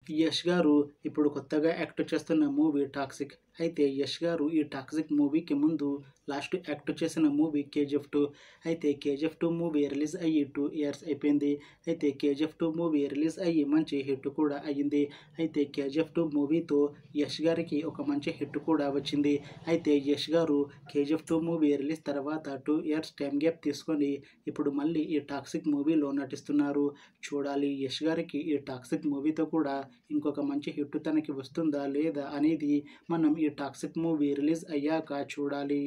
యష్ గారు ఇప్పుడు కొత్తగా యాక్ట్ చేస్తున్న మూవీ 'టాక్సిక్'. అయితే యష్ గారు ఈ 'టాక్సిక్' మూవీకి ముందు లాస్ట్ యాక్ట్ చేసిన మూవీ 'కేజీఎఫ్ 2'. అయితే 'కేజీఎఫ్ 2' మూవీ రిలీజ్ అయ్యి 2 ఇయర్స్ అయిపోయింది. అయితే 'కేజీఎఫ్ 2' మూవీ రిలీజ్ అయ్యి మంచి హిట్ కూడా అయ్యింది. అయితే 'కేజీఎఫ్ 2' మూవీతో యష్ గారికి ఒక మంచి హిట్ కూడా వచ్చింది. అయితే యష్ గారు 'కేజీఎఫ్ 2' మూవీ రిలీజ్ తర్వాత 2 ఇయర్స్ టైం గ్యాప్ తీసుకొని ఇప్పుడు మళ్ళీ ఈ 'టాక్సిక్' మూవీలో నటిస్తున్నారు. చూడాలి యష్ గారికి ఈ 'టాక్సిక్' మూవీతో కూడా ఇంకొక మంచి హిట్ తనకి వస్తుందా లేదా అనేది మనం ఈ 'టాక్సిక్' మూవీ రిలీజ్ అయ్యాక చూడాలి.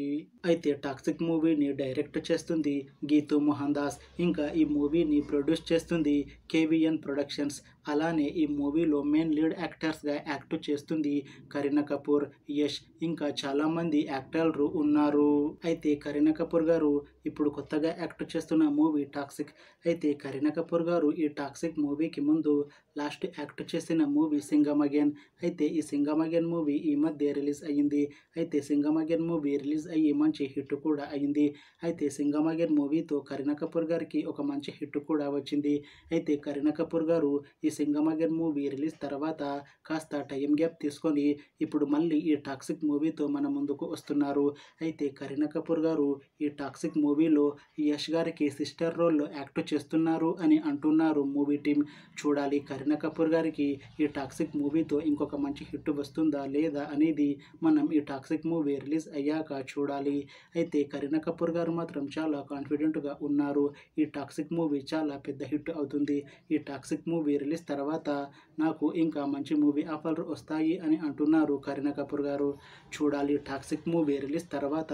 అయితే 'టాక్సిక్' మూవీని డైరెక్ట్ చేస్తుంది గీతూ మోహన్ దాస్. ఇంకా ఈ మూవీని ప్రొడ్యూస్ చేస్తుంది కేవీఎన్ ప్రొడక్షన్స్. అలానే ఈ మూవీలో మెయిన్ లీడ్ యాక్టర్స్గా యాక్ట్ చేస్తుంది కరీనా కపూర్, యష్, ఇంకా చాలామంది యాక్టర్లు ఉన్నారు. అయితే కరీనా కపూర్ గారు ఇప్పుడు కొత్తగా యాక్ట్ చేస్తున్న మూవీ 'టాక్సిక్'. అయితే కరీనా కపూర్ గారు ఈ 'టాక్సిక్' మూవీకి ముందు లాస్ట్ యాక్ట్ చేసిన మూవీ 'సింగమ్ అగైన్'. అయితే ఈ 'సింగమ్ అగైన్' మూవీ ఈ మధ్య రిలీజ్ అయ్యింది. అయితే 'సింగమ్ అగైన్' మూవీ రిలీజ్ అయ్యి మంచి హిట్ కూడా అయ్యింది. అయితే 'సింగమ్ అగైన్' మూవీతో కరీనా కపూర్ గారికి ఒక మంచి హిట్ కూడా వచ్చింది. అయితే కరీనా కపూర్ గారు ఈ 'సింగమ్ అగైన్' మూవీ రిలీజ్ తర్వాత కాస్త టైం గ్యాప్ తీసుకొని ఇప్పుడు మళ్ళీ ఈ 'టాక్సిక్' మూవీతో మన ముందుకు వస్తున్నారు. అయితే కరీనా కపూర్ గారు ఈ 'టాక్సిక్' మూవీలో యష్ గారికి సిస్టర్ రోల్లో యాక్ట్ చేస్తున్నారు అని అంటున్నారు మూవీ టీం. చూడాలి కరీనా కపూర్ గారికి ఈ 'టాక్సిక్' మూవీతో ఇంకొక మంచి హిట్ వస్తుందా లేదా అనేది మనం ఈ 'టాక్సిక్' మూవీ రిలీజ్ అయ్యాక చూడాలి. అయితే కరీనా కపూర్ గారు మాత్రం చాలా కాన్ఫిడెంట్గా ఉన్నారు. ఈ 'టాక్సిక్' మూవీ చాలా పెద్ద హిట్ అవుతుంది. ఈ 'టాక్సిక్' మూవీ రిలీజ్ తర్వాత నాకు ఇంకా మంచి మూవీ ఆఫర్లు వస్తాయి అని అంటున్నారు కరీనా కపూర్ గారు. చూడాలి 'టాక్సిక్' మూవీ రిలీజ్ తర్వాత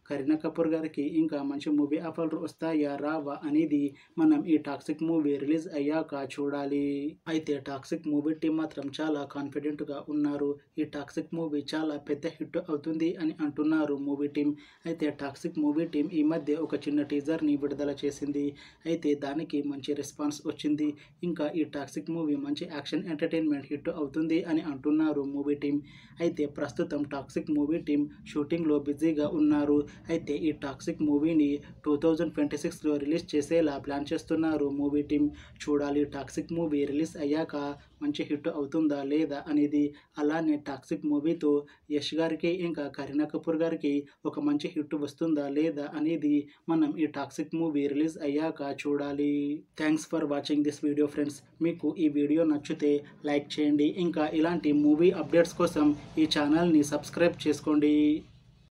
కరీనా కపూర్ గారికి ఇంకా మంచి మూవీ ఆఫర్లు వస్తాయా రావా అనేది మనం ఈ 'టాక్సిక్' మూవీ రిలీజ్ అయ్యాక చూడాలి. అయితే 'టాక్సిక్' మూవీ టీం మాత్రం చాలా కాన్ఫిడెంట్గా ఉన్నారు. ఈ 'టాక్సిక్' మూవీ చాలా పెద్ద హిట్ అవుతుంది అని అంటున్నారు మూవీ టీం. అయితే 'టాక్సిక్' మూవీ టీం ఈ మధ్య ఒక చిన్న టీజర్ని విడుదల చేసింది. అయితే దానికి మంచి రెస్పాన్స్ వచ్చింది. ఇంకా ఈ 'టాక్సిక్' మూవీ మంచి యాక్షన్ ఎంటర్టైన్మెంట్ హిట్ అవుతుంది అని అంటున్నారు మూవీ టీం. అయితే ప్రస్తుతం 'టాక్సిక్' మూవీ టీం షూటింగ్లో బిజీగా ఉన్నారు. అయితే ఈ 'టాక్సిక్' మూవీని 2026లో రిలీజ్ చేసేలా ప్లాన్ చేస్తున్నారు మూవీ టీం. చూడాలి 'టాక్సిక్' మూవీ రిలీజ్ అయ్యాక మంచి హిట్ అవుతుందా లేదా అనేది. అలానే 'టాక్సిక్' మూవీతో యష్ గారికి ఇంకా కరీనా కపూర్ గారికి ఒక మంచి హిట్ వస్తుందా లేదా అనేది మనం ఈ 'టాక్సిక్' మూవీ రిలీజ్ అయ్యాక చూడాలి. Thanks for watching this video friends. మీకు ఈ వీడియో నచ్చితే లైక్ చేయండి. ఇంకా ఇలాంటి మూవీ అప్డేట్స్ కోసం ఈ ఛానల్ని సబ్స్క్రైబ్ చేసుకోండి.